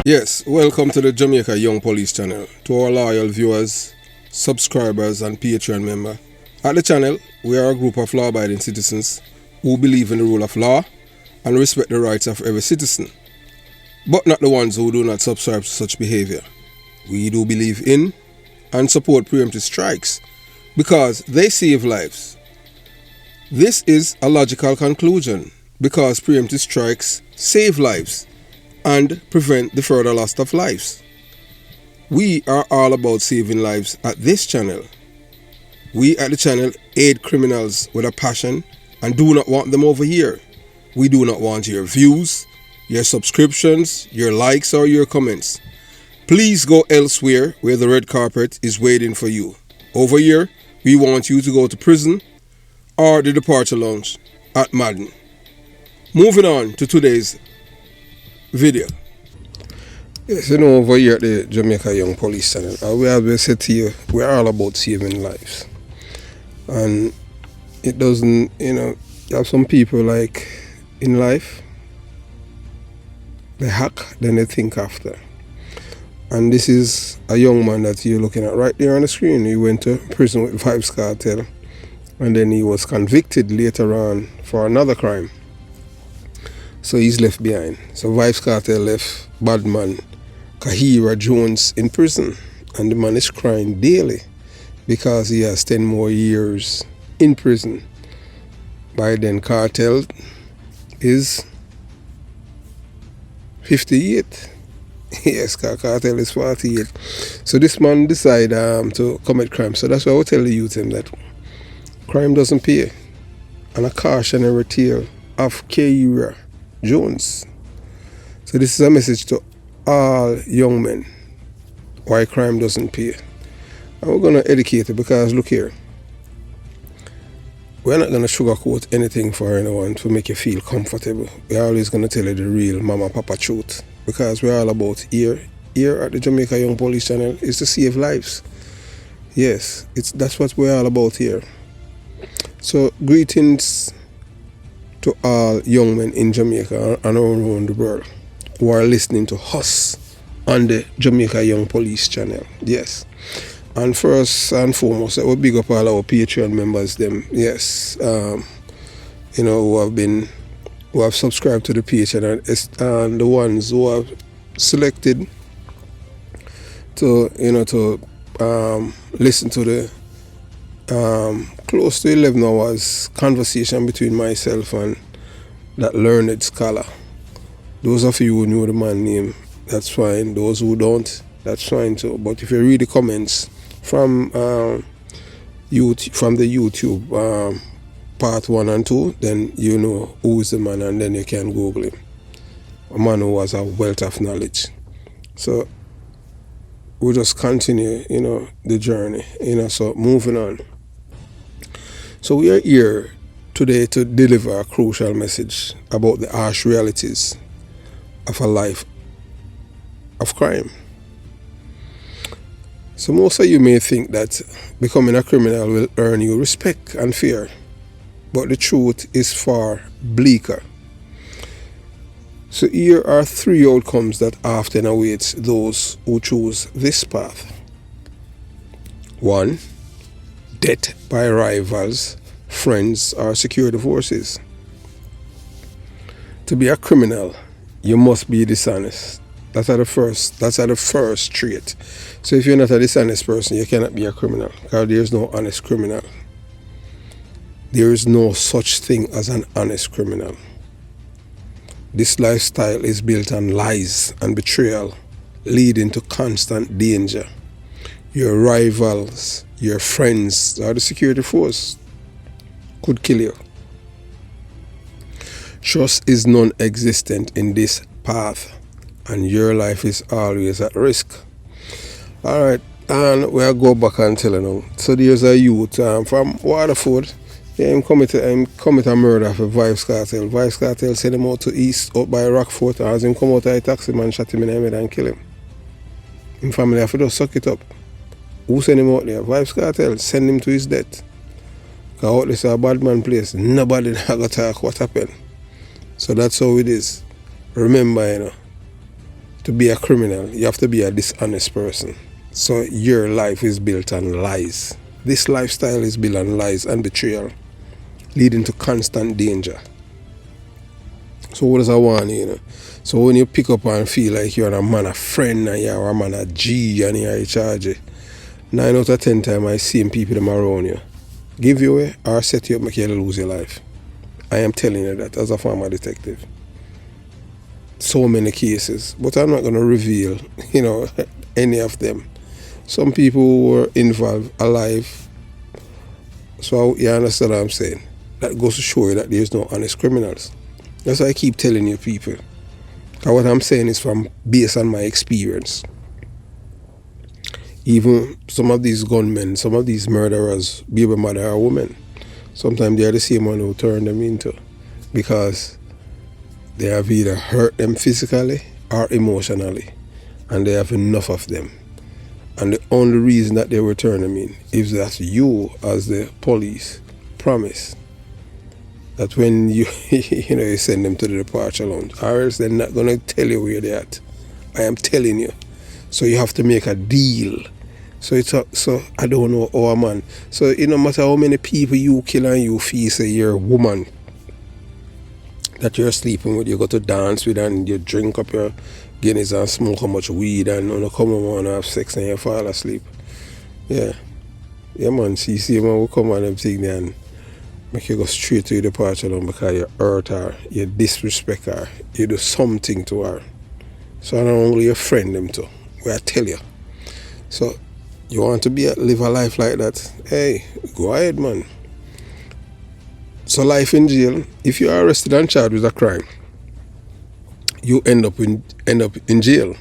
Yes, welcome to the Jamaica Young Police channel. To our loyal viewers, subscribers and Patreon member. At the channel, we are a group of law-abiding citizens who believe in the rule of law and respect the rights of every citizen, but not the ones who do not subscribe to such behavior. We do believe in and support preemptive strikes because they save lives. This is a logical conclusion because preemptive strikes save lives and prevent the further loss of lives. We are all about saving lives at this channel. We at the channel aid criminals with a passion and do not want them over here. We do not want your views, your subscriptions, your likes or your comments. Please go elsewhere where the red carpet is waiting for you. Over here, we want you to go to prison or the departure lounge at Madden. Moving on to today's video. Yes, over here at the Jamaica Young Police channel, we have said to you, we're all about saving lives. And it doesn't, you have some people like in life, they hack, then they think after. And this is a young man that you're looking at right there on the screen. He went to prison with Vybz Kartel, and then he was convicted later on for another crime. So he's left behind. So Vybz Kartel left bad man Kahira Jones in prison, and the man is crying daily because he has 10 more years in prison. By then Kartel is 58. Yes, Kartel is 48. So this man decided to commit crime. So that's why I will tell the youth that crime doesn't pay. And a cautionary tale of Kahira Jones. So this is a message to all young men why crime doesn't pay. And we're going to educate you because look here, we're not going to sugarcoat anything for anyone to make you feel comfortable. We're always going to tell you the real mama papa truth because we're all about here at the Jamaica Young Police channel is to save lives. Yes, that's what we're all about here. So greetings to all young men in Jamaica and around the world who are listening to us on the Jamaica Young Police channel. Yes. And first and foremost, I will big up all our Patreon members, them, yes, who have subscribed to the page and the ones who have selected to, listen to the close to 11 hours conversation between myself and that learned scholar. Those of you who know the man name, that's fine. Those who don't, that's fine too. But if you read the comments from the YouTube part 1 and 2, then you know who is the man and then you can Google him. A man who has a wealth of knowledge. So we'll just continue, the journey, so moving on. So we are here today to deliver a crucial message about the harsh realities of a life of crime. So most of you may think that becoming a criminal will earn you respect and fear, but the truth is far bleaker. So here are 3 outcomes that often awaits those who choose this path. 1. Death by rivals, friends, or security forces. To be a criminal, you must be dishonest. That's at the first trait. So if you're not a dishonest person, you cannot be a criminal, because there's no honest criminal. There is no such thing as an honest criminal. This lifestyle is built on lies and betrayal, leading to constant danger. Your rivals, your friends, or the security force could kill you. Trust is non-existent in this path, and your life is always at risk. Alright, and we'll go back and tell you now. So there's a youth from Waterford. Yeah, him commit a murder for Vybz Kartel. Vybz Kartel sent him out to east, out by Rockfort, and as him come out of a taxi, man shot him in the head and kill him. His family have to just suck it up. Who sent him out there? Vybz Kartel send him to his death. Because out this is a bad man place. Nobody got to talk what happened. So that's how it is. Remember, To be a criminal, you have to be a dishonest person. So your life is built on lies. This lifestyle is built on lies and betrayal, leading to constant danger. So what does I want, you know? So when you pick up and feel like you're a man, a friend, and you're a man, a G, and you're in charge, 9 out of 10 times I see people them around you give you away or set you up, make you lose your life. I am telling you that as a former detective. So many cases, but I'm not going to reveal, you know, any of them. Some people who were involved alive. So you understand what I'm saying? That goes to show you that there's no honest criminals. That's why I keep telling you people. Because what I'm saying is from based on my experience. Even some of these gunmen, some of these murderers, baby mother are women. Sometimes they are the same one who turn them into. Because they have either hurt them physically or emotionally. And they have enough of them. And the only reason that they return them in is that you, as the police, promise that when you you send them to the departure lounge, or else they're not going to tell you where they're at. I am telling you. So you have to make a deal. So I don't know, oh man. So it no matter how many people you kill and you feel say you're a woman that you're sleeping with, you go to dance with and you drink up your Guinness and smoke how much weed and you come home and have sex and you fall asleep. Yeah. Yeah man, see man will come on them thing there and make you go straight to your departure lounge because you hurt her, you disrespect her, you do something to her. So not only your friend them too, where I tell you. So you want to live a life like that? Hey, go ahead man. So life in jail, if you are arrested and charged with a crime, you end up in jail,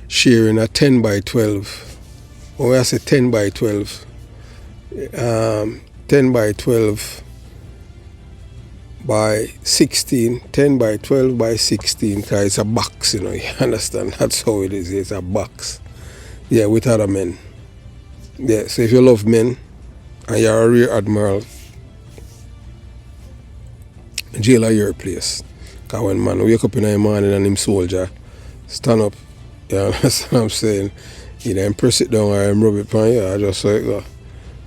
sharing a 10 by 12. When I say 10 by 12, 10 by 12 by 16, 10 by 12 by 16, because it's a box, you understand? That's how it is, it's a box. Yeah, with other men. Yeah, so if you love men and you're a rear admiral, jail are your place. Because when man wake up in the morning and him soldier stand up, you understand what I'm saying? You then press it down or him rub it on you, I just say it go.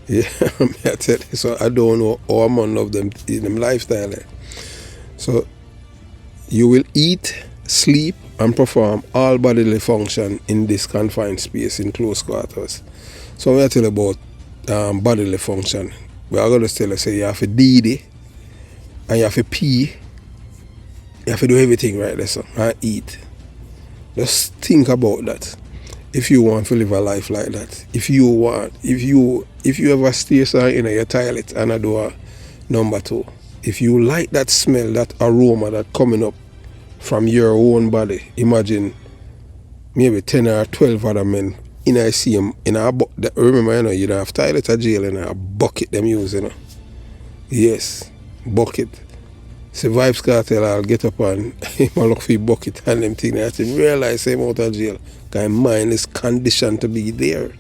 Yeah, I tell you, so I don't know how a man love them lifestyle. So you will eat, sleep and perform all bodily function in this confined space in close quarters. So when I tell you about bodily function, we are going to tell you, say you have to DD and you have to pee, you have to do everything right there, so, and eat. Just think about that. If you want to live a life like that, if you ever stay in your toilet and a door number 2, if you like that smell, that aroma that coming up from your own body, imagine maybe 10 or 12 other men in I see them in a bucket. Remember, you don't have toilet or jail in a bucket them use, Yes, bucket. So Vybz Kartel, I'll get up and I'll look for a bucket and them thing. I didn't realize I'm out of jail. Because my mind is conditioned to be there.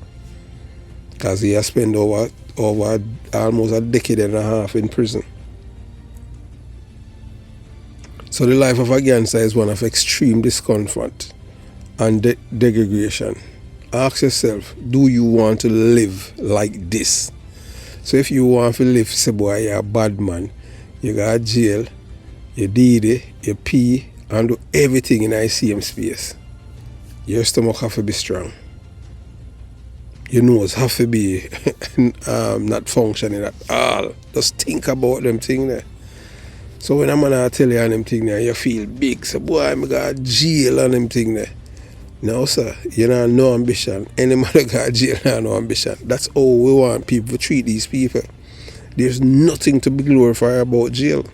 Because he has spent over almost a decade and a half in prison. So the life of a gangster is one of extreme discomfort and degradation. Ask yourself, do you want to live like this? So if you want to live, say boy, you're a bad man, you got jail, you did it, you pee, and do everything in ICM space. Your stomach have to be strong. Your nose have to be not functioning at all. Just think about them things there. So when a man tell you on them thing there, you feel big. So boy, I got jail on them thing there. No sir, you know no ambition. Any man that got jail has no ambition. That's how we want people to treat these people. There's nothing to be glorified about jail.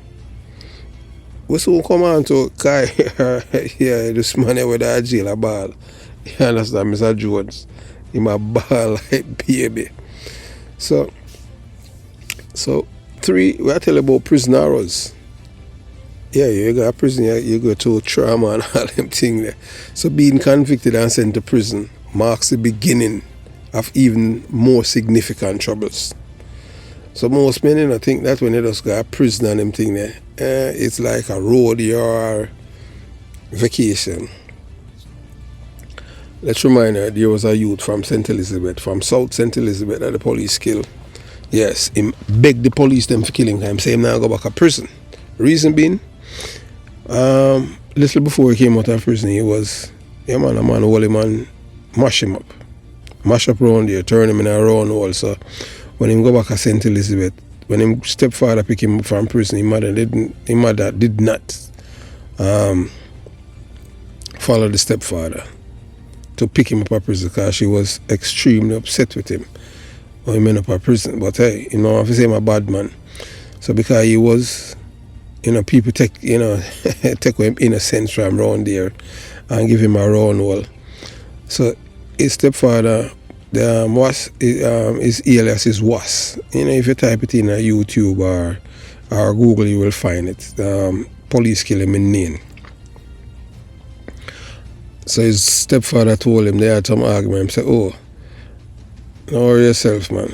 We soon come on to Kahira, yeah, this man with that jail a ball. You understand, Mr. Jones? He a ball like baby. So 3, we are telling about prisoners. Yeah, you got prison, you go to trauma and all them things there. So being convicted and sent to prison marks the beginning of even more significant troubles. So most men think that when they just got prison and them thing there, it's like a rodeo or vacation. Let's remind her there was a youth from St. Elizabeth, from South St. Elizabeth, that the police killed. Yes, him begged the police them for killing him, say him now go back to prison. Reason being, little before he came out of prison, he was, a man, holy man, mash him up. Mash up around there, turn him in a round hole. So when him go back to St. Elizabeth, when him stepfather pick him up from prison, his mother did not follow the stepfather to pick him up from prison because she was extremely upset with him when he went up from prison. But hey, you know, if you say I'm a bad man, so because he was, you know, people take take him innocence from around there and give him a round hole. So his stepfather, his alias is Was. You know, if you type it in YouTube or Google, you will find it. Police kill him in Nain. So his stepfather told him they had some argument. He said, oh, don't worry yourself, man.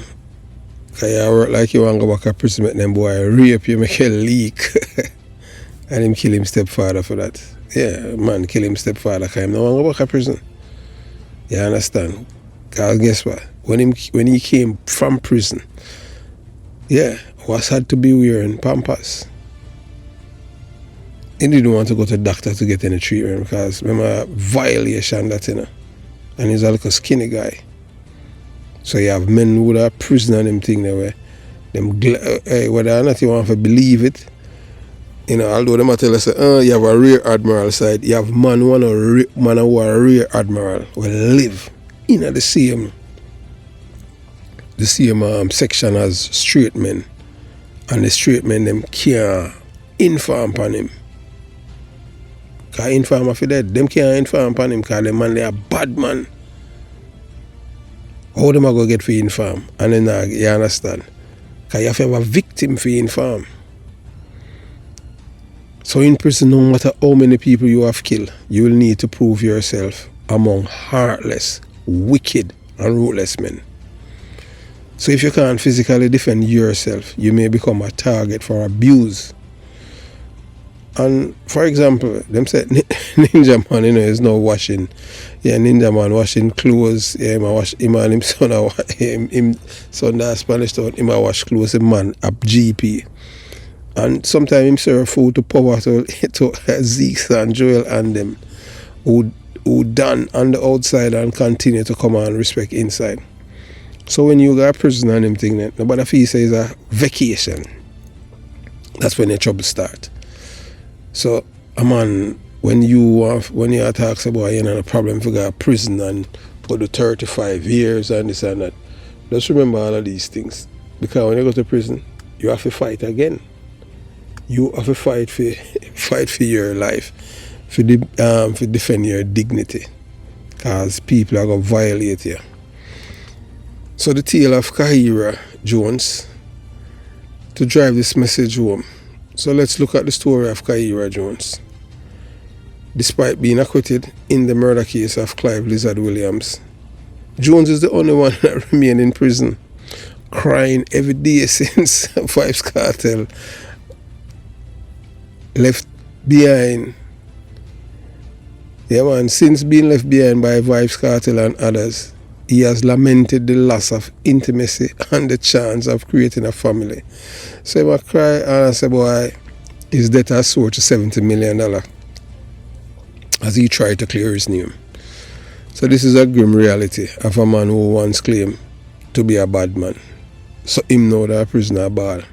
Because you work like you want to go back to prison, make them boy rape you, make you leak. And him kill him stepfather for that. Yeah, man, kill him stepfather because him don't want to go back to prison. You understand? Because guess what? When he came from prison, yeah, Was had to be wearing Pampers. He didn't want to go to the doctor to get any treatment because remember violation that, you know. And he's a little skinny guy. So you have men who are prison and them thing there where them whether or not you want to believe it, you know, although them tell us you have a rear admiral side, you have man who are a rear admiral will live in the same section as straight men, and the straight men them can't inform upon him. Because inform if dead, them can't inform upon him because them man they are bad man. How them are going to get for inform? And then you understand? Because you have to have a victim for inform. So in prison, no matter how many people you have killed, you will need to prove yourself among heartless, wicked, and ruthless men. So if you can't physically defend yourself, you may become a target for abuse. And for example, them said Ninja Man, you know, is now washing. Yeah, Ninja Man washing clothes. Yeah, him and him son that Spanish town, him a wash clothes, him man up GP. And sometimes him serve food to power to Zeke and Joel and them who done on the outside and continue to come and respect inside. So when you got a prison and them thing, nobody feel say it's a vacation. That's when the trouble start. So man, when you talk about you know the problem if you got a prison and put the 35 years and this and that, just remember all of these things. Because when you go to prison, you have to fight again. You have to fight for your life, for defend your dignity, because people are gonna violate you. So the tale of Kahira Jones to drive this message home. So let's look at the story of Kahira Jones. Despite being acquitted in the murder case of Clive Lizard Williams, Jones is the only one that remained in prison, crying every day since Vybz Kartel left behind. Yeah man, since being left behind by Vybz Kartel and others, he has lamented the loss of intimacy and the chance of creating a family. So I cry and I say, boy, his debt has soared to $70 million as he tried to clear his name. So this is a grim reality of a man who once claimed to be a bad man. So him know that a prisoner bad.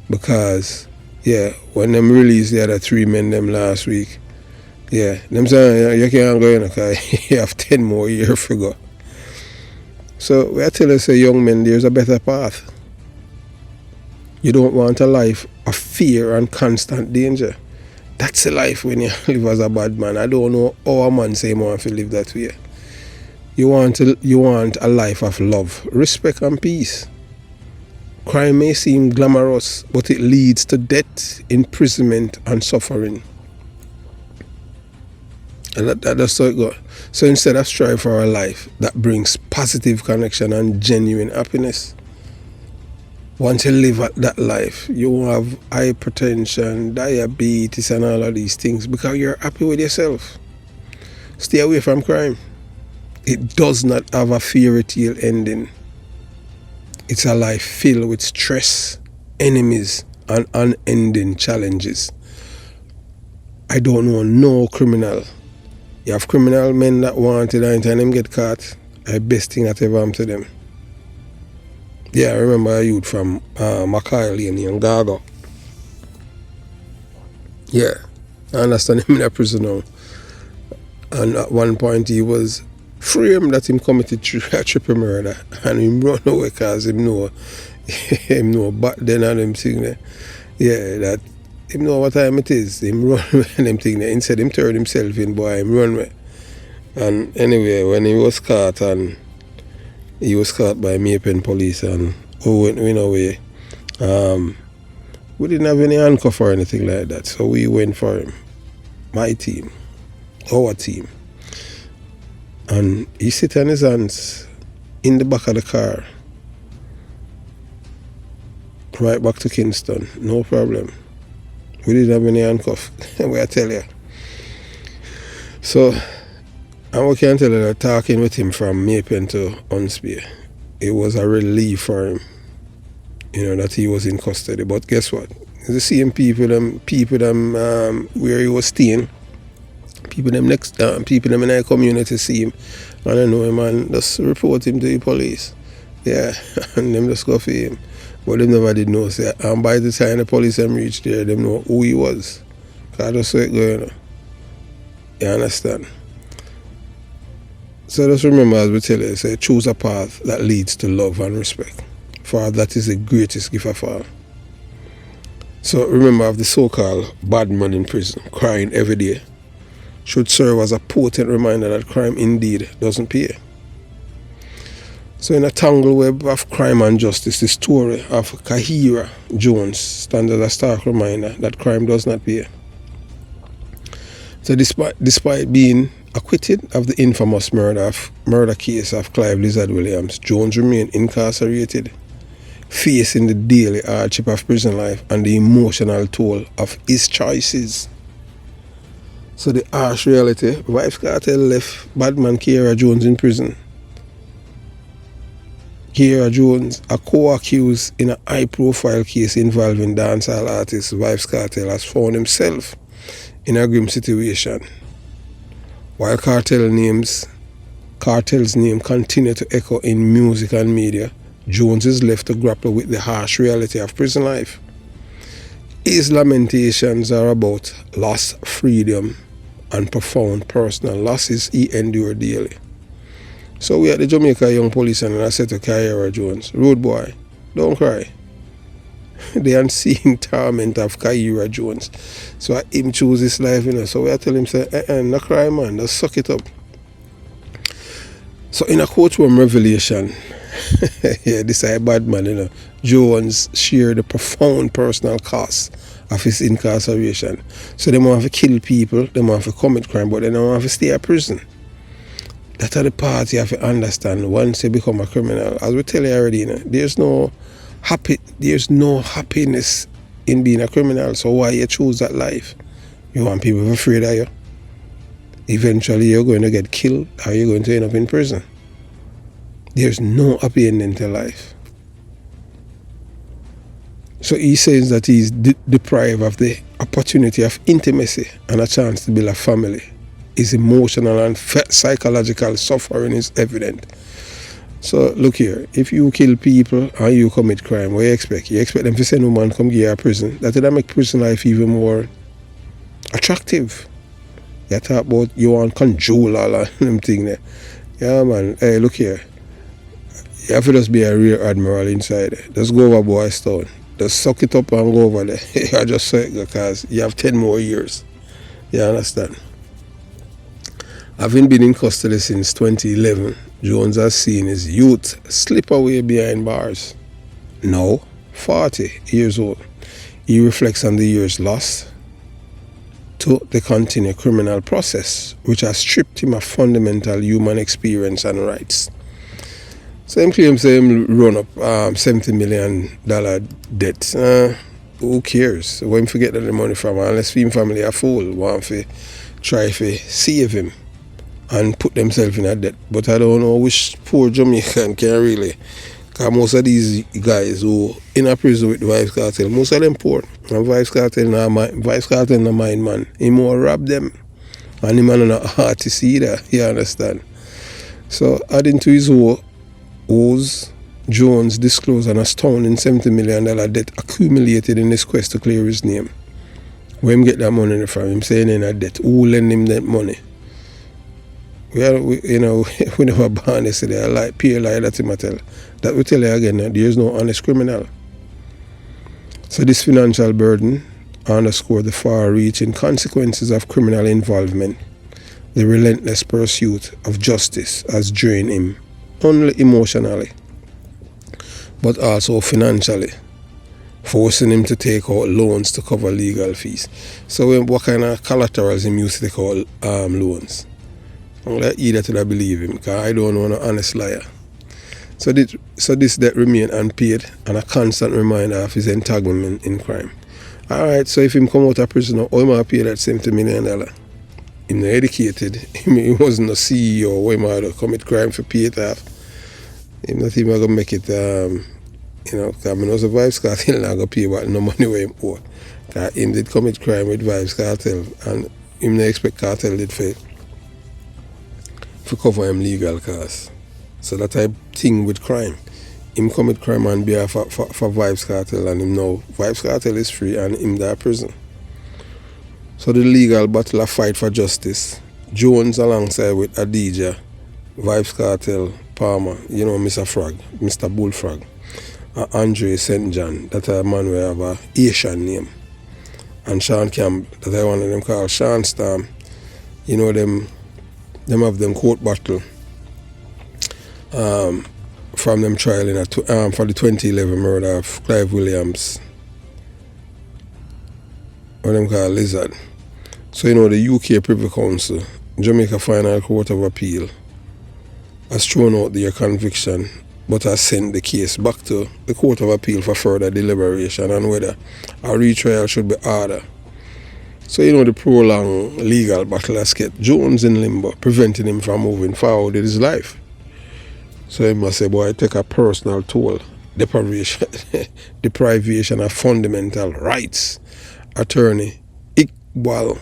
Because, yeah, when them released the other 3 men them last week, yeah, them say you can't go in because you have 10 more years to go. So we are telling us, young men, there's a better path. You don't want a life of fear and constant danger. That's a life when you live as a bad man. I don't know how a man say man if you live that way. You want a life of love, respect and peace. Crime may seem glamorous, but it leads to death, imprisonment and suffering. And that's how it goes. So instead of strive for a life that brings positive connection and genuine happiness, once you live that life, you will have hypertension, diabetes and all of these things because you're happy with yourself. Stay away from crime. It does not have a fairy tale ending. It's a life filled with stress, enemies, and unending challenges. I don't know no criminal. You have criminal men that wanted and anytime them get caught, the best thing that ever happened to them. Yeah, I remember a youth from Kartel in Gaga. Yeah, I understand him in a prison now. And at one point he was framed that him committed a triple murder and him run away because him know back then and him thing there. Yeah, that him know what time it is. Him run away and them thing there. Instead him turn himself in, boy, him run away. And anyway, when he was caught by Maypen police and went away. We didn't have any handcuff or anything like that, so we went for him. My team, our team. And he sit on his hands in the back of the car, right back to Kingston, no problem. We didn't have any handcuff, I tell you. So, and we can tell you that talking with him from Maypen to Unspear, it was a relief for him, that he was in custody. But guess what? The same people where he was staying, people them in the community see him, and I know him and just report him to the police. Yeah, and them just go for him. But they never did know, say, and by the time the police them reached there, they know who he was. Because that's how it going. You understand? So just remember, as we tell you, say, choose a path that leads to love and respect. For that is the greatest gift of all. So remember, of the so-called bad man in prison, crying every day, should serve as a potent reminder that crime indeed doesn't pay. So in a tangled web of crime and justice, the story of Kahira Jones stands as a stark reminder that crime does not pay. So despite being acquitted of the infamous murder case of Clive Lizard Williams, Jones remained incarcerated, facing the daily hardship of prison life and the emotional toll of his choices. So the harsh reality, Vybz Kartel left badman Kahira Jones in prison. Kahira Jones, a co-accused in a high-profile case involving dancehall artist Vybz Kartel, has found himself in a grim situation. While Kartel's name continues to echo in music and media, Jones is left to grapple with the harsh reality of prison life. His lamentations are about lost freedom and profound personal losses he endured daily. So we at the Jamaica Young Police and I said to Kahira Jones, "Road boy, don't cry." The unseen torment of Kahira Jones. So him choose his life, So we tell him, say, no cry, man, just suck it up. So in a courtroom revelation, yeah, this is a bad man, Jones shared the profound personal cost of his incarceration. So they want to kill people, they want to commit crime, but they don't want to stay in prison. That's the part you have to understand once you become a criminal. As we tell you already, there's no happiness in being a criminal. So why you choose that life? You want people afraid of you? Eventually you're going to get killed or you're going to end up in prison. There's no happy ending to life. So he says that he's deprived of the opportunity of intimacy and a chance to build a family. His emotional and psychological suffering is evident. So look here, if you kill people and you commit crime, what do you expect? You expect them to send a woman come give you a prison. That will make prison life even more attractive. You talk about you want control all of them thing there. Yeah man, hey look here. You have to just be a real admiral inside. Just go over Boys Town. Just suck it up and go over there. I just say it because you have 10 more years. You understand? Having been in custody since 2011, Jones has seen his youth slip away behind bars. Now, 40 years old, he reflects on the years lost to the continued criminal process, which has stripped him of fundamental human experience and rights. So him claims him run up $70 million debt. Who cares? Where him forget that the money from? Unless him family are fool, want to try to save him. and put themselves in a debt. But I don't know which poor Jamaican can really. Because most of these guys who in a prison with the Vybz Kartel, most of them poor. And Vybz Kartel no mind, man. He more rob them. And him man not artist either, you understand? So adding to his woes, Jones disclosed an astounding $70 million debt accumulated in his quest to clear his name. Where him get that money from? Him saying in a debt. Who lend him that money? We never born yesterday. I like peer lie that him tell. That we tell you again, there is no honest criminal. So this financial burden underscored the far-reaching consequences of criminal involvement. The relentless pursuit of justice has drained him, not only emotionally, but also financially, forcing him to take out loans to cover legal fees. So what kind of collaterals him used to take out loans? I'm like either to believe him, because I don't want an honest liar. So this debt remain unpaid and a constant reminder of his entanglement in crime. Alright, so if him come out of prison, how am I pay that $70 million? Him not educated, he wasn't a CEO, or him had to commit crime for pay it off. Him not even gonna make it, because I know the Vybz Kartel not gonna pay what no money where him owe. Because him did commit crime with Vybz Kartel, and him not expect Kartel did fail. To cover him legal costs. So that type thing with crime. Him commit crime on behalf for Vybz Kartel, and him now Vybz Kartel is free and him there prison. So the legal battle of fight for justice. Jones alongside with Adidja, Vybz Kartel, Palmer, Mr. Frog, Mr. Bullfrog, Andre St. John, that a man we have a Asian name. And Sean Camp, that I one of them called Sean Storm. Them have them court battle from them trial for the 2011 murder of Clive Williams, what them called Lizard. So the UK Privy Council, Jamaica Final Court of Appeal, has thrown out their conviction but has sent the case back to the Court of Appeal for further deliberation on whether a retrial should be ordered. So the prolonged legal battle has kept Jones in limbo, preventing him from moving forward in his life. So he must say, boy, take a personal toll, deprivation of fundamental rights. Attorney Iqbal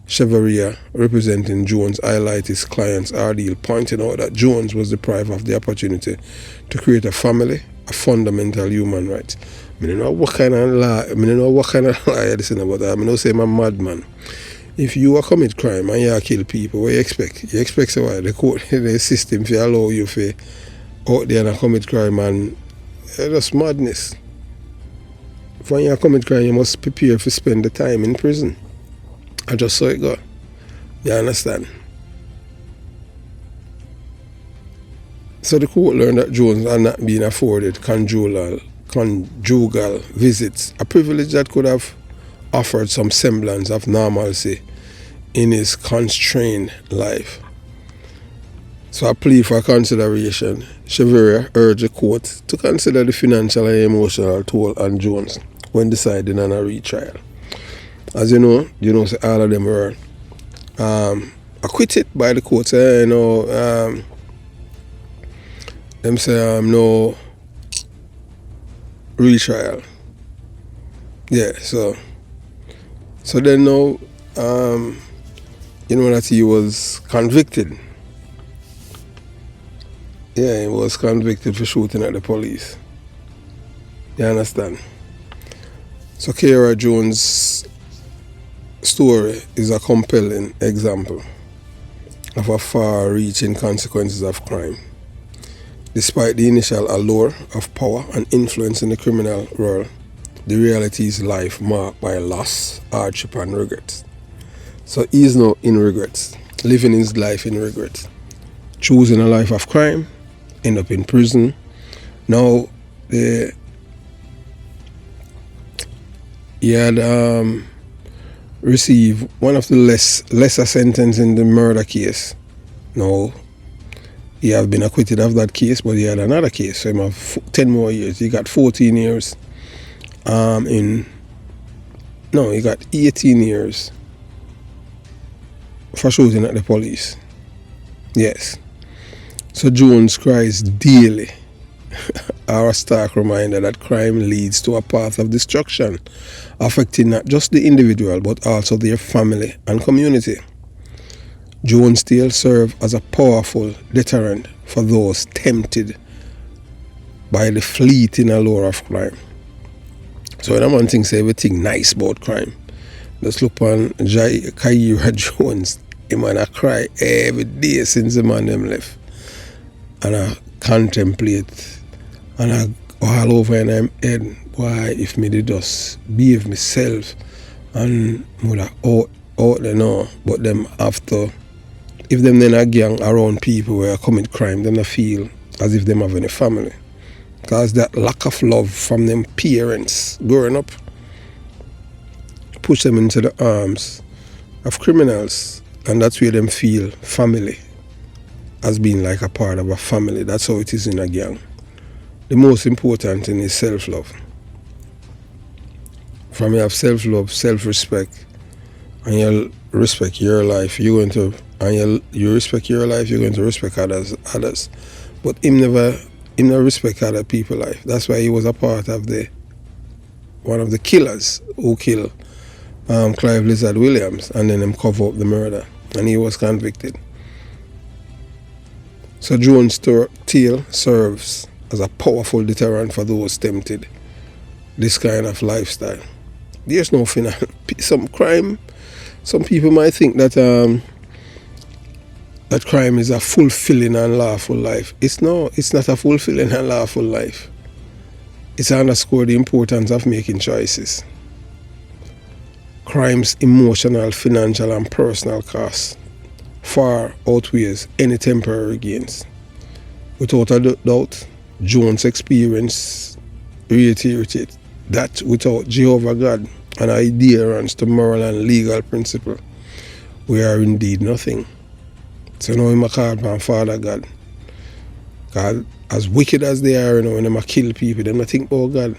Chevalier, representing Jones, highlighted his client's ordeal, pointing out that Jones was deprived of the opportunity to create a family, a fundamental human right. I don't know what kind of lie this is about. I don't say I'm a madman. If you commit crime and you kill people, what you expect? You expect the court, the system to allow you to out there and commit crime, and that's madness. When you commit crime, you must prepare to spend the time in prison. I just saw it go. You understand? So the court learned that Jones had not been afforded conjugal visits, a privilege that could have offered some semblance of normalcy in his constrained life. So a plea for consideration. Chevalier urged the court to consider the financial and emotional toll on Jones when deciding on a retrial. As you know, all of them were acquitted by the court. Them say no retrial. Yeah, so then now that he was convicted. Yeah, he was convicted for shooting at the police. You understand? So Kahira Jones' story is a compelling example of a far-reaching consequences of crime. Despite the initial allure of power and influence in the criminal world, the reality is life marked by loss, hardship and regrets. So he is now in regrets, living his life in regrets. Choosing a life of crime, end up in prison. Now he had received one of the lesser sentence in the murder case. Now he has been acquitted of that case, but he had another case, so he have 10 more years. He got 14 years. He got 18 years for shooting at the police. Yes. So Jones cries daily are a stark reminder that crime leads to a path of destruction, affecting not just the individual but also their family and community. Jones tale serve as a powerful deterrent for those tempted by the fleeting allure of crime. So when a man thinks everything nice about crime, just look on Kahira Jones. The man a cry every day since the man them left. And I contemplate and I all over in my head, why if me did just behave myself and would have out there now, but them after, if them then a gang around people where commit crime, then I feel as if them have any family. Because that lack of love from them parents growing up push them into the arms of criminals, and that's where them feel family as being like a part of a family. That's how it is in a gang. The most important thing is self-love. From you have self-love, self-respect, and you respect your life, you're going to, and you respect your life, you're going to respect others. But him never respect other people's life. That's why he was a part of one of the killers who killed Clive Lizard Williams, and then him cover up the murder, and he was convicted. So Jones' tale serves as a powerful deterrent for those tempted this kind of lifestyle. There's no final. Some people might think that that crime is a fulfilling and lawful life. It's not a fulfilling and lawful life. It's underscore the importance of making choices. Crime's emotional, financial, and personal costs far outweighs any temporary gains. Without a doubt, Jones' experience reiterated that without Jehovah God and our adherence to moral and legal principle, we are indeed nothing. So now him a call upon Father God. God, as wicked as they are, when them a kill people, them not think about God.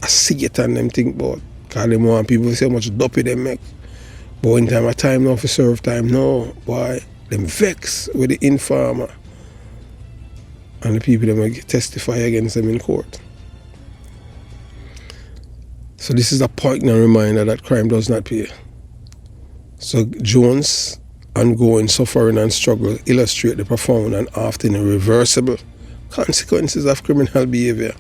I see it and them think about. Because them want people to say how much dopey them make. But when time now for serve time, no, boy, them vex with the informer. And the people that will testify against them in court. So this is a poignant reminder that crime does not pay. So Jones' ongoing suffering and struggle illustrate the profound and often irreversible consequences of criminal behavior.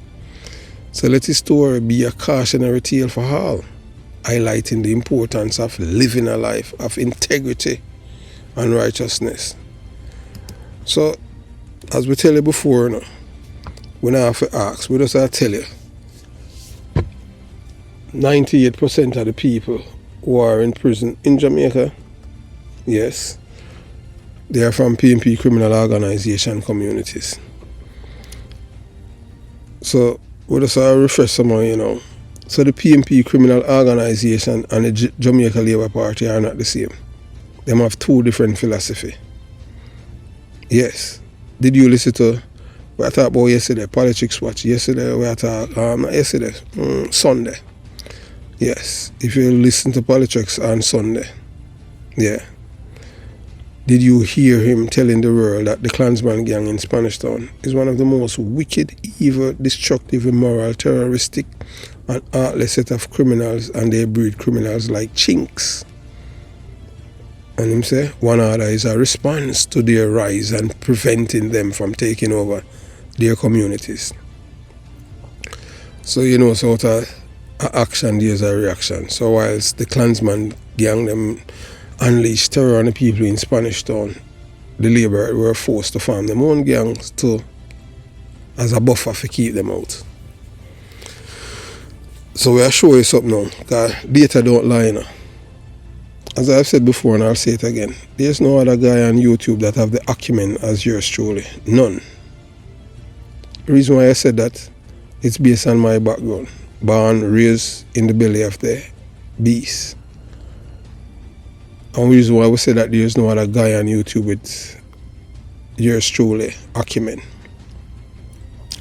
So let his story be a cautionary tale for all, highlighting the importance of living a life of integrity and righteousness. So, as we tell you before, we don't have to ask, we just have to tell you, 98% of the people who are in prison in Jamaica, yes, they are from PNP criminal organization communities. So, we just have to refresh someone, So the PNP criminal organization and the Jamaica Labour Party are not the same. They have two different philosophy. Yes. Did you listen to what I talked about yesterday, Politics Watch? Yesterday, we talked, not yesterday, Sunday. Yes. If you listen to Politics on Sunday, yeah. Did you hear him telling the world that the Klansman gang in Spanish Town is one of the most wicked, evil, destructive, immoral, terroristic, and heartless set of criminals, and they breed criminals like chinks? And him say, one order is a response to their rise and preventing them from taking over their communities. So sort of action, there's a reaction. So whilst the Klansman gang them unleashed terror on the people in Spanish Town, the Labour were forced to form their own gangs as a buffer to keep them out. So we'll show you something now, because data don't lie. As I've said before, and I'll say it again, there's no other guy on YouTube that have the acumen as yours truly. None. The reason why I said that, it's based on my background. Born, raised in the belly of the beast. And the reason why I would say that there's no other guy on YouTube with yours truly acumen.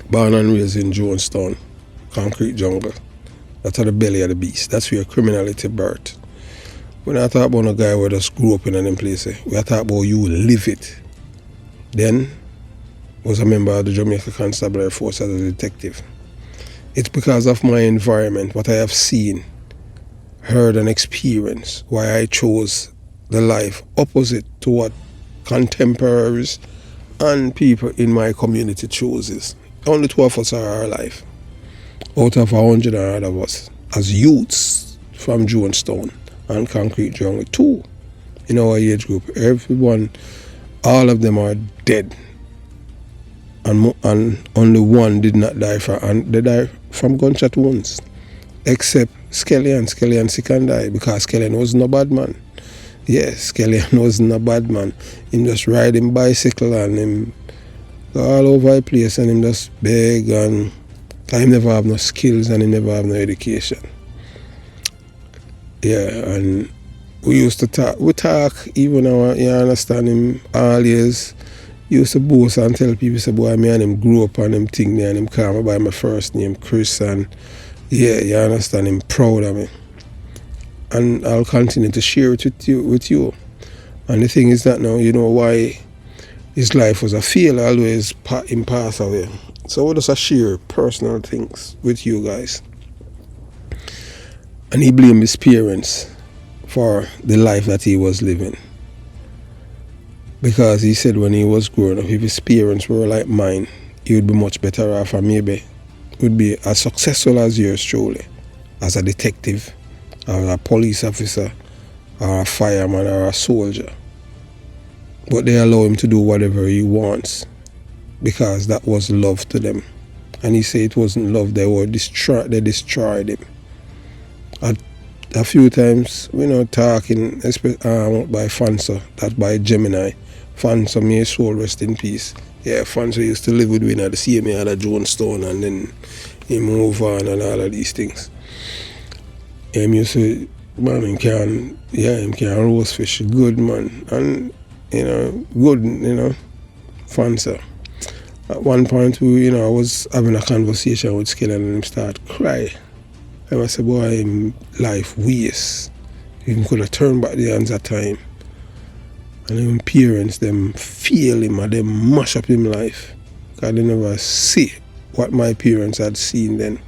Born and raised in Jonestown, concrete jungle. That's at the belly of the beast. That's where criminality birth. We're not talking about a guy who just grew up in them places. We're talking about you live it then was a member of the Jamaica Constabulary Force as a detective. It's because of my environment, what I have seen, heard and experienced, why I chose the life opposite to what contemporaries and people in my community chooses. Only 2 of us are alive out of 100 odd of us as youths from Jonestown and Concrete Jungle. 2 in our age group. Everyone, all of them are dead, and only 1 did not die and they died from gunshot wounds, except Skellion. Skellion sick and die because Skellion wasn't a bad man. Yes, Skellion wasn't a bad man. Him just riding bicycle and him all over the place and him just beg, and he never have no skills and he never have no education. Yeah, and we used to talk. We talk even now, you understand him all years. Used to boast and tell people, say, boy, me and him grew up and him think me and him call me by my first name, Chris, and yeah, you understand, him proud of me. And I'll continue to share it with you. And the thing is that now, you know why his life was a fail, always him pass away. So we'll just share personal things with you guys. And he blamed his parents for the life that he was living. Because he said when he was growing up, if his parents were like mine, he would be much better off, and maybe would be as successful as yours truly, as a detective, or a police officer, or a fireman, or a soldier. But they allow him to do whatever he wants, because that was love to them. And he said it wasn't love, they destroyed him. A few times, we know, talking by Fanso, that by Gemini. Fanso, may his soul rest in peace. Yeah, Fanso used to live with me at the same area at Jonestown, and then he moved on and all of these things. Him used to, man, him can roast fish, good man, and good, Fanso. At one point, I was having a conversation with Skillen and him start crying. And I said, boy, him life waste. He could have turned back the hands of time. And him parents, them feel him and them mash up him life. Because they never see what my parents had seen then.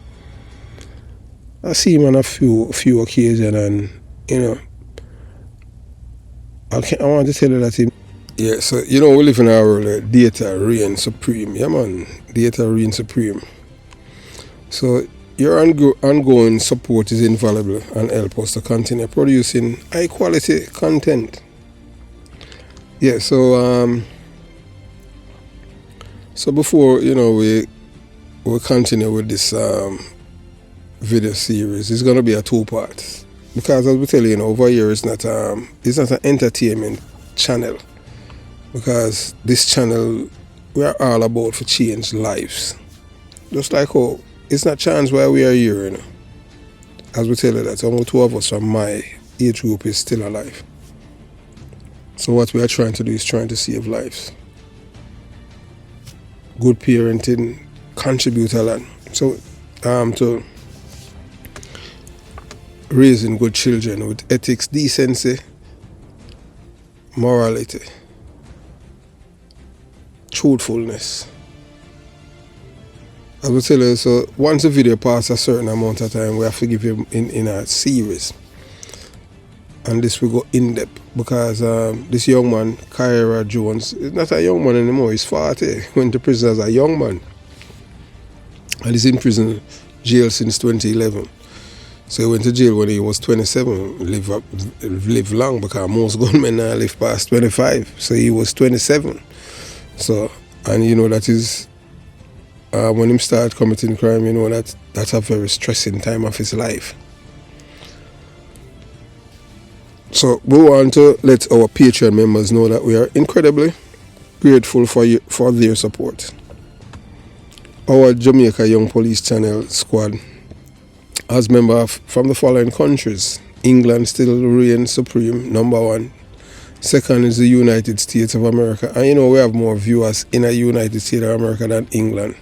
I see him on a few occasions, and, I want to tell you that him. Yeah, so, we live in our world, data reign supreme. Yeah, man, data reign supreme. So, your ongoing support is invaluable and help us to continue producing high quality content. Yeah, so before we continue with this video series, it's gonna be a 2-part, because as we tell you, over here it's not an entertainment channel, because this channel we are all about to change lives, just like how. It's not chance why we are here, As we tell you that, only 2 of us from my age group is still alive. So what we are trying to do is trying to save lives. Good parenting, contribute a lot. So to raising good children with ethics, decency, morality, truthfulness. I will tell you, so once the video passes a certain amount of time, we have to give him in a series. And this will go in depth, because this young man, Kahira Jones, is not a young man anymore, he's 40. Went to prison as a young man. And he's in prison, jail since 2011. So he went to jail when he was 27, live long, because most gunmen now live past 25. So he was 27. So, and that is, when him start committing crime, that's a very stressing time of his life. So we want to let our Patreon members know that we are incredibly grateful for their support. Our Jamaica Young Police Channel squad has members from the following countries. England still reigns supreme, #1. Second is the United States of America. And we have more viewers in the United States of America than England.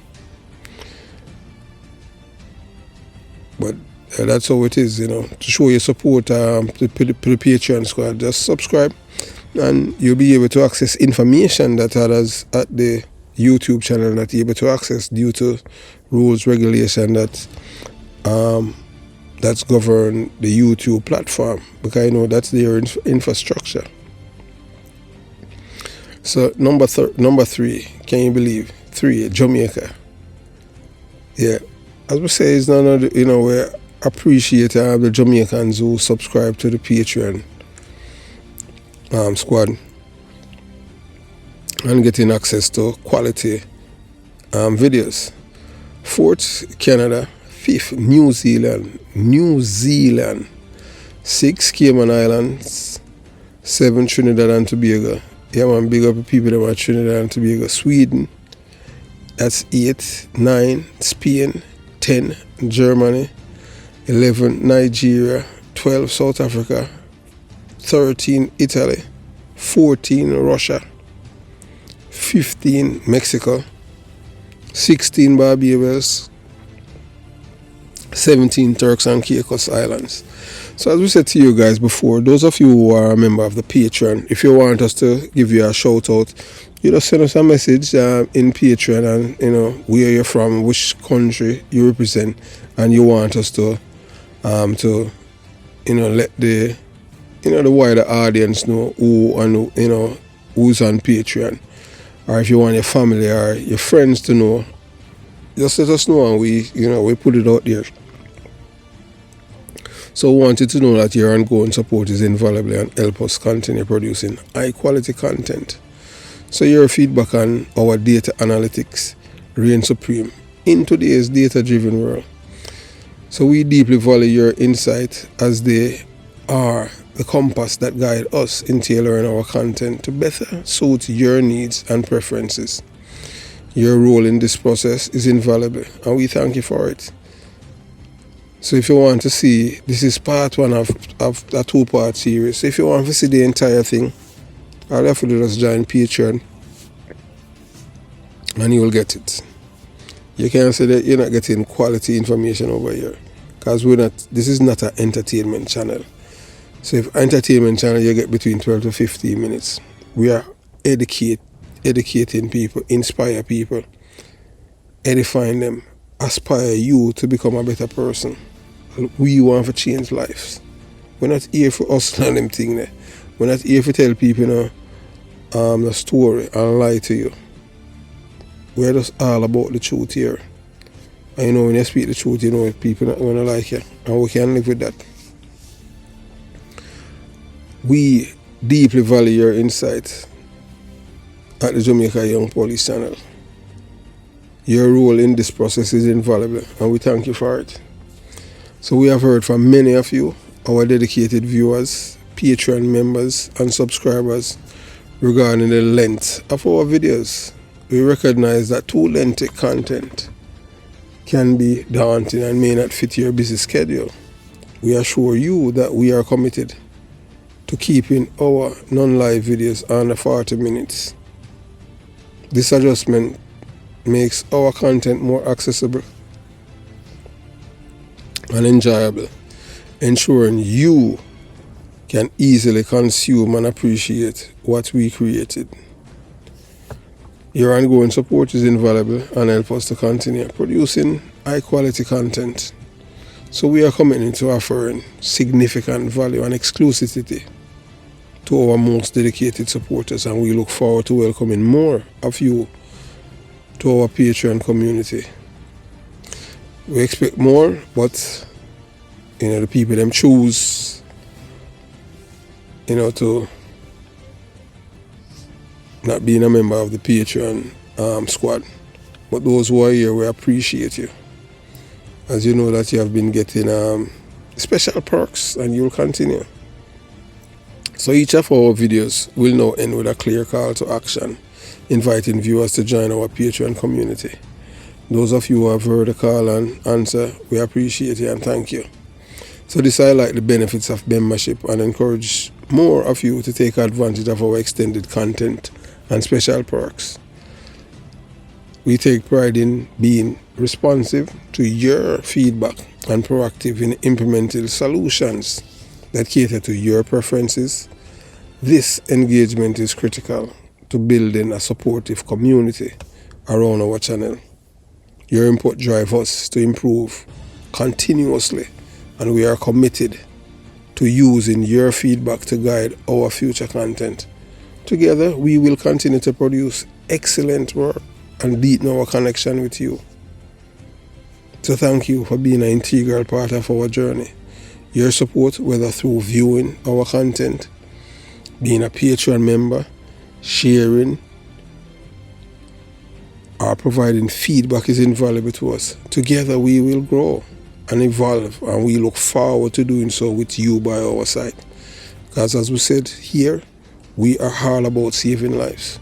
But that's how it is, to show your support to the Patreon squad. Just subscribe and you'll be able to access information that others at the YouTube channel are not able to access due to rules, regulation that that's govern the YouTube platform, because I know that's their infrastructure. So number 3, can you believe? 3, Jamaica. Yeah, as we say, it's none of the, we appreciate the Jamaicans who subscribe to the Patreon squad and getting access to quality videos. 4th, Canada. 5th, New Zealand. 6, Cayman Islands. 7, Trinidad and Tobago. Yeah, man, big up the people that are Trinidad and Tobago. Sweden. That's 8, 9, Spain. 10, Germany. 11, Nigeria. 12, South Africa. 13, Italy. 14, Russia. 15, Mexico. 16, Barbados. 17, Turks and Caicos Islands. So as we said to you guys before, those of you who are a member of the Patreon, if you want us to give you a shout out, you just send us a message in Patreon, and where you're from, which country you represent, and you want us to let the the wider audience know who and who's on Patreon, or if you want your family or your friends to know, just let us know, and we put it out there. So we wanted to know that your ongoing support is invaluable and help us continue producing high quality content. So your feedback on our data analytics reigns supreme in today's data-driven world. So we deeply value your insight, as they are the compass that guide us in tailoring our content to better suit your needs and preferences. Your role in this process is invaluable, and we thank you for it. So if you want to see, this is part 1 of a 2-part series. So if you want to see the entire thing, I'll definitely just join Patreon and you will get it. You can say that you're not getting quality information over here, because this is not an entertainment channel. So if entertainment channel, you get between 12 to 15 minutes. We are educating people, inspire people, edifying them, aspire you to become a better person. We want to change lives. We're not here for us and them thing there. We're not here to tell people the story and lie to you. We're just all about the truth here. And when you speak the truth, people not going to like you, and we can live with that. We deeply value your insight at the Jamaica Young Police channel. Your role in this process is invaluable, and we thank you for it. So we have heard from many of you, our dedicated viewers, Patreon members and subscribers, regarding the length of our videos. We recognize that too lengthy content can be daunting and may not fit your busy schedule. We assure you that we are committed to keeping our non-live videos under 40 minutes. This adjustment makes our content more accessible and enjoyable, ensuring you can easily consume and appreciate what we created. Your ongoing support is invaluable and helps us to continue producing high quality content. So we are committed to offering significant value and exclusivity to our most dedicated supporters, and we look forward to welcoming more of you to our Patreon community. We expect more, but the people them choose to not being a member of the Patreon squad. But those who are here, we appreciate you, as you know that you have been getting special perks, and you'll continue. So each of our videos will now end with a clear call to action, inviting viewers to join our Patreon community. Those of you who have heard the call and answer, we appreciate you and thank you. So this highlights the benefits of membership and encourage more of you to take advantage of our extended content and special perks. We take pride in being responsive to your feedback and proactive in implementing solutions that cater to your preferences This engagement is critical to building a supportive community around our channel. Your input drives us to improve continuously, and we are committed to using your feedback to guide our future content. Together, we will continue to produce excellent work and deepen our connection with you. So thank you for being an integral part of our journey. Your support, whether through viewing our content, being a Patreon member, sharing, or providing feedback, is invaluable to us. Together we will grow and evolve, and we look forward to doing so with you by our side. Because as we said here, we are all about saving lives.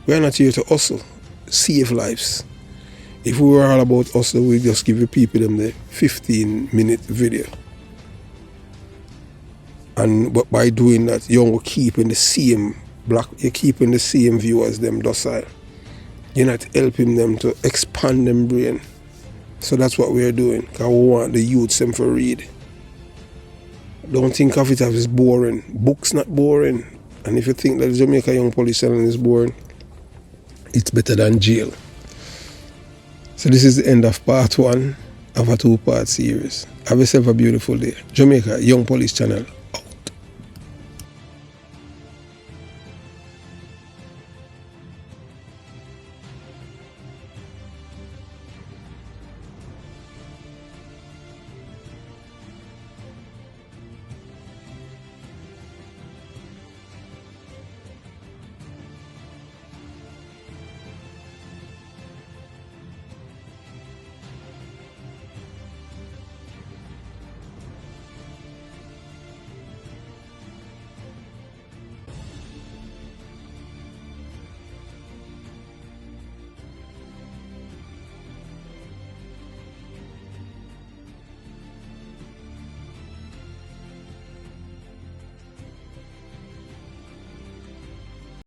We are not here to hustle, save lives. If we were all about hustle, we just give the people them the 15-minute video. But by doing that, you're keeping the same viewers them docile. You're not helping them to expand them brain. So that's what we're doing, because we want the youths them to read. Don't think of it as boring. Books not boring. And if you think that Jamaica Young Police Channel is boring, it's better than jail. So this is the end of part 1 of a 2-part series. Have yourself a beautiful day. Jamaica Young Police Channel.